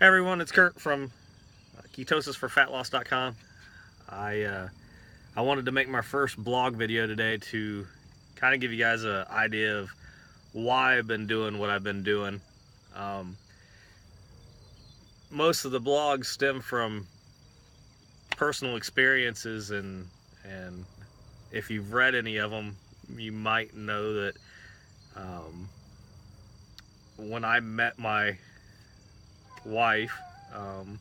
Hey everyone, it's Kurt from Ketosis4fatloss.com. I wanted to make my first blog video today to kind of give you guys an idea of why I've been doing what I've been doing. Um, Most of the blogs stem from personal experiences, and if you've read any of them, you might know that um, when I met my wife, um,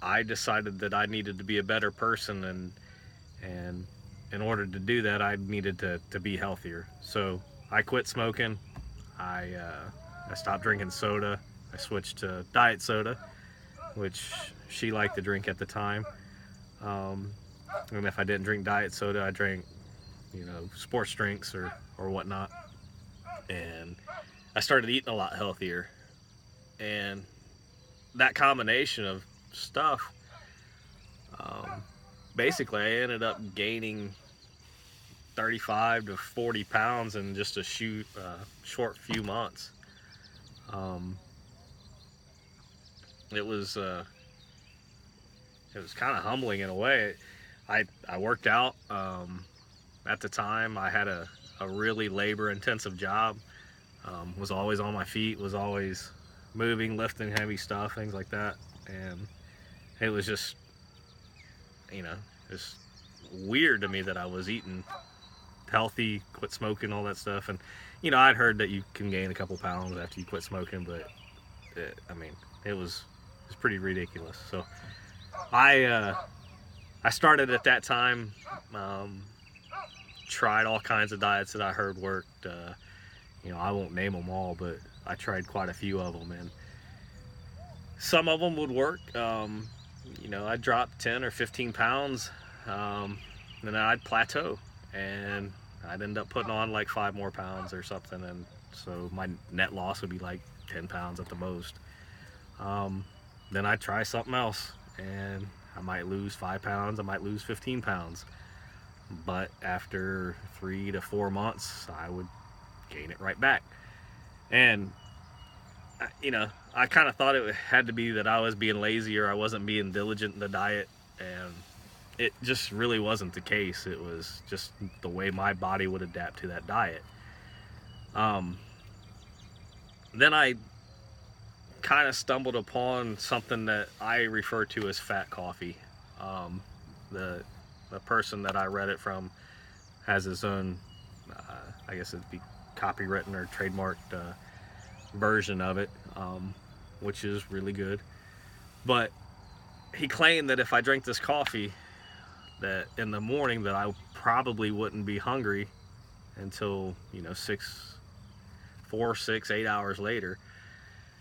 I decided that I needed to be a better person, and in order to do that, I needed to be healthier. So I quit smoking. I stopped drinking soda. I switched to diet soda, which she liked to drink at the time. Um, and if I didn't drink diet soda, I drank, sports drinks or whatnot. And I started eating a lot healthier. And that combination of stuff, um, basically, I ended up gaining 35 to 40 pounds in just a short few months. Um, it was uh, it was kind of humbling in a way. I worked out. At the time, I had a really labor intensive job. Was always on my feet. Was always moving, lifting heavy stuff, things like that. And it was you know just weird to me that I was eating healthy, quit smoking, all that stuff. And I'd heard that you can gain a couple pounds after you quit smoking, but I mean, it was pretty ridiculous. So I I started at that time. Tried all kinds of diets that I heard worked. I won't name them all, but I tried quite a few of them, and some of them would work. I dropped 10 or 15 pounds, and then I'd plateau, and I'd end up putting on like 5 more pounds or something, and so my net loss would be like 10 pounds at the most. Um, then I'd try something else, and I might lose 5 pounds, I might lose 15 pounds. But after 3 to 4 months, I would gain it right back. And, I kind of thought it had to be that I was being lazy or I wasn't being diligent in the diet. And it just really wasn't the case. It was just the way my body would adapt to that diet. Um, then I kind of stumbled upon something that I refer to as fat coffee. Um, the the person that I read it from has his own, I guess it'd be copywritten or trademarked version of it, which is really good. But he claimed that if I drank this coffee, that in the morning that I probably wouldn't be hungry until 4, 6, 8 hours later.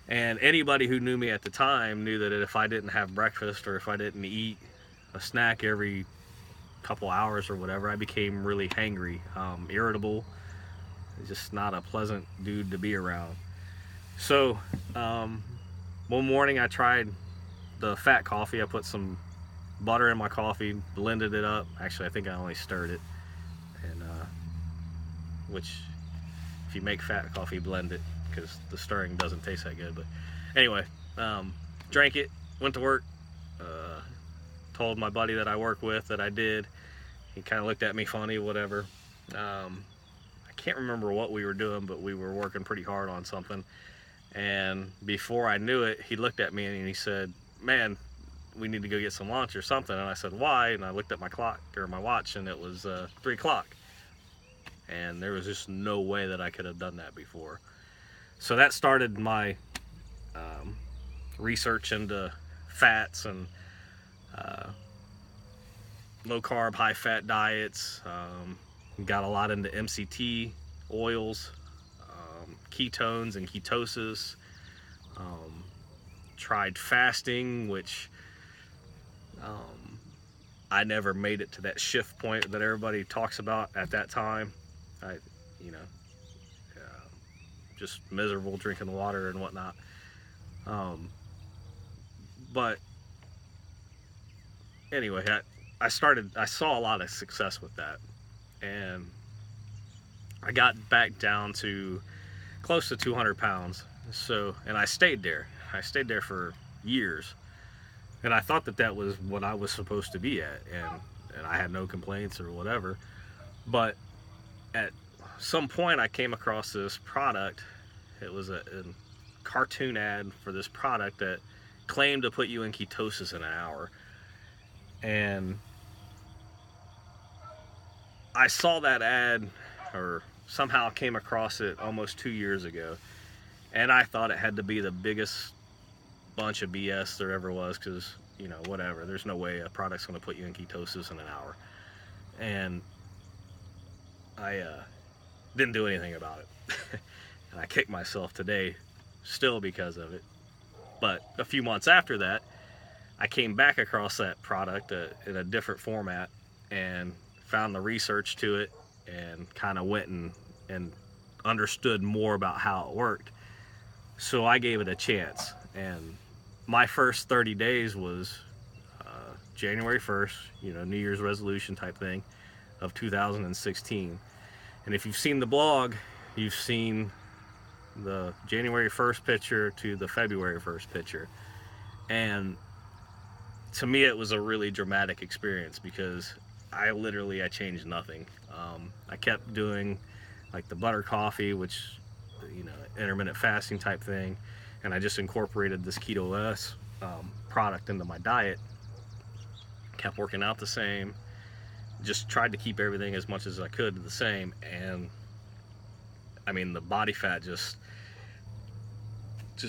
And anybody who knew me at the time knew that if I didn't have breakfast or if I didn't eat a snack every couple hours or whatever, I became really hangry, irritable, just not a pleasant dude to be around. So one morning I tried the fat coffee. I put some butter in my coffee, blended it up. Actually, I think I only stirred it, and which, if you make fat coffee, blend it, because the stirring doesn't taste that good. But anyway, drank it, went to work, told my buddy that I work with that I did. He kind of looked at me funny, whatever. I can't remember what we were doing, but we were working pretty hard on something. And before I knew it, he looked at me and he said, "Man, we need to go get some lunch or something." And I said, "Why?" And I looked at my clock or my watch, and it was 3 o'clock. And there was just no way that I could have done that before. So that started my research into fats and uh, low carb, high fat diets. Got a lot into MCT oils, ketones and ketosis. Um, Tried fasting, which I never made it to that shift point that everybody talks about at that time. I, you know, uh, just miserable drinking water and whatnot. Um, but anyway, I saw a lot of success with that, and I got back down to close to 200 pounds. So, and I stayed there. I stayed there for years, and I thought that that was what I was supposed to be at, and I had no complaints or whatever. But at some point, I came across this product. It was a cartoon ad for this product that claimed to put you in ketosis in an hour, and I saw that ad, or somehow came across it almost 2 years ago, and I thought it had to be the biggest bunch of BS there ever was, because, you know, whatever, there's no way a product's going to put you in ketosis in an hour. And I didn't do anything about it. And I kicked myself today still because of it. But a few months after that, I came back across that product in a different format and found the research to it, and kind of went and understood more about how it worked. So I gave it a chance, and my first 30 days was January 1st, you know, New Year's resolution type thing of 2016. And if you've seen the blog, you've seen the January 1st picture to the February 1st picture. And to me, it was a really dramatic experience, because I changed nothing. I kept doing like the butter coffee, which, you know, intermittent fasting type thing, and I just incorporated this Ketosis product into my diet. Kept working out the same, just tried to keep everything as much as I could the same, and I mean, the body fat just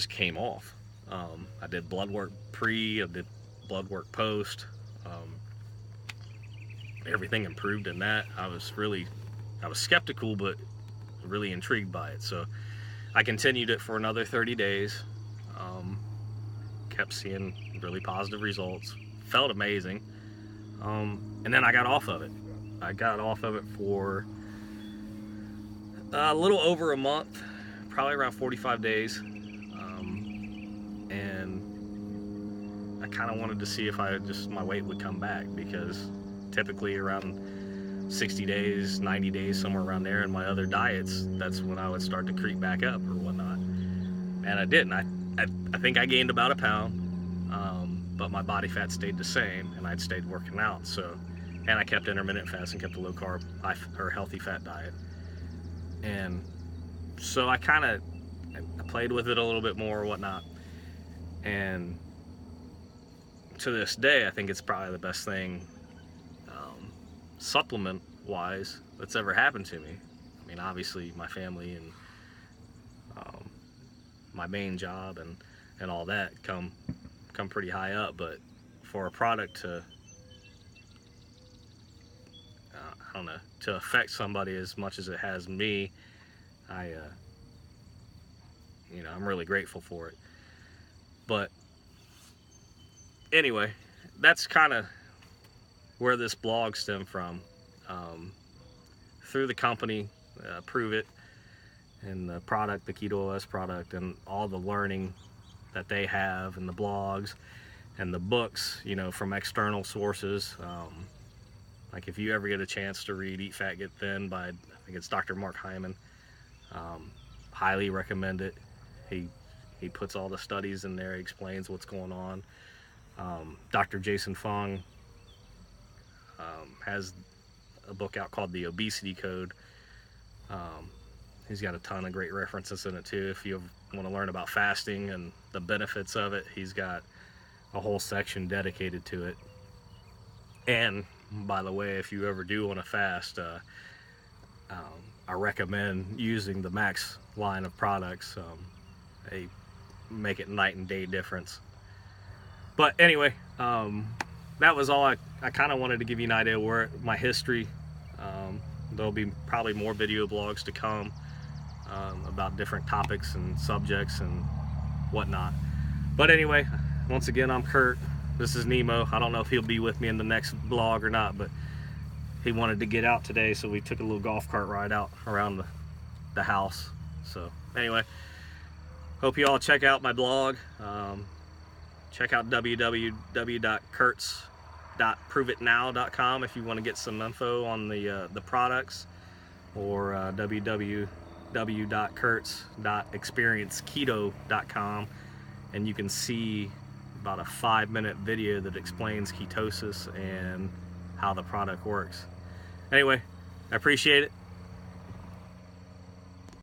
came off. I did blood work pre, I did blood work post. Everything improved in that. I was skeptical, but really intrigued by it. So I continued it for another 30 days. Kept seeing really positive results. Felt amazing. And then I got off of it. I got off of it for a little over a month, probably around 45 days. And I kind of wanted to see if my weight would come back, because typically around 60 days, 90 days, somewhere around there in my other diets, that's when I would start to creep back up or whatnot. And I didn't. I think I gained about a pound, but my body fat stayed the same, and I'd stayed working out. So, and I kept intermittent fasting, kept a low carb or healthy fat diet. And so I played with it a little bit more or whatnot. And to this day, I think it's probably the best thing, supplement wise, that's ever happened to me. I mean, obviously my family and my main job and all that come pretty high up, but for a product to I don't know, to affect somebody as much as it has me, I'm really grateful for it. But anyway, that's kind of where this blog stemmed from. Through the company, Prove It, and the product, the Ketosis product, and all the learning that they have, and the blogs and the books, you know, from external sources. Like if you ever get a chance to read Eat Fat Get Thin by, I think it's Dr. Mark Hyman, highly recommend it. He puts all the studies in there, he explains what's going on. Dr. Jason Fung has a book out called The Obesity Code. He's got a ton of great references in it too. If you want to learn about fasting and the benefits of it, he's got a whole section dedicated to it. And by the way, if you ever do want to fast, I recommend using the Max line of products. They make it night and day difference. But anyway, that was all. I kind of wanted to give you an idea where my history. There'll be probably more video blogs to come about different topics and subjects and whatnot. But anyway, once again, I'm Kurt. This is Nemo. I don't know if he'll be with me in the next blog or not, but he wanted to get out today, so we took a little golf cart ride out around the house. So anyway, hope you all check out my blog. Check out www.kurtz.proveitnow.com if you want to get some info on the products, or www.kurtz.experienceketo.com and you can see about a 5-minute video that explains ketosis and how the product works. Anyway, I appreciate it.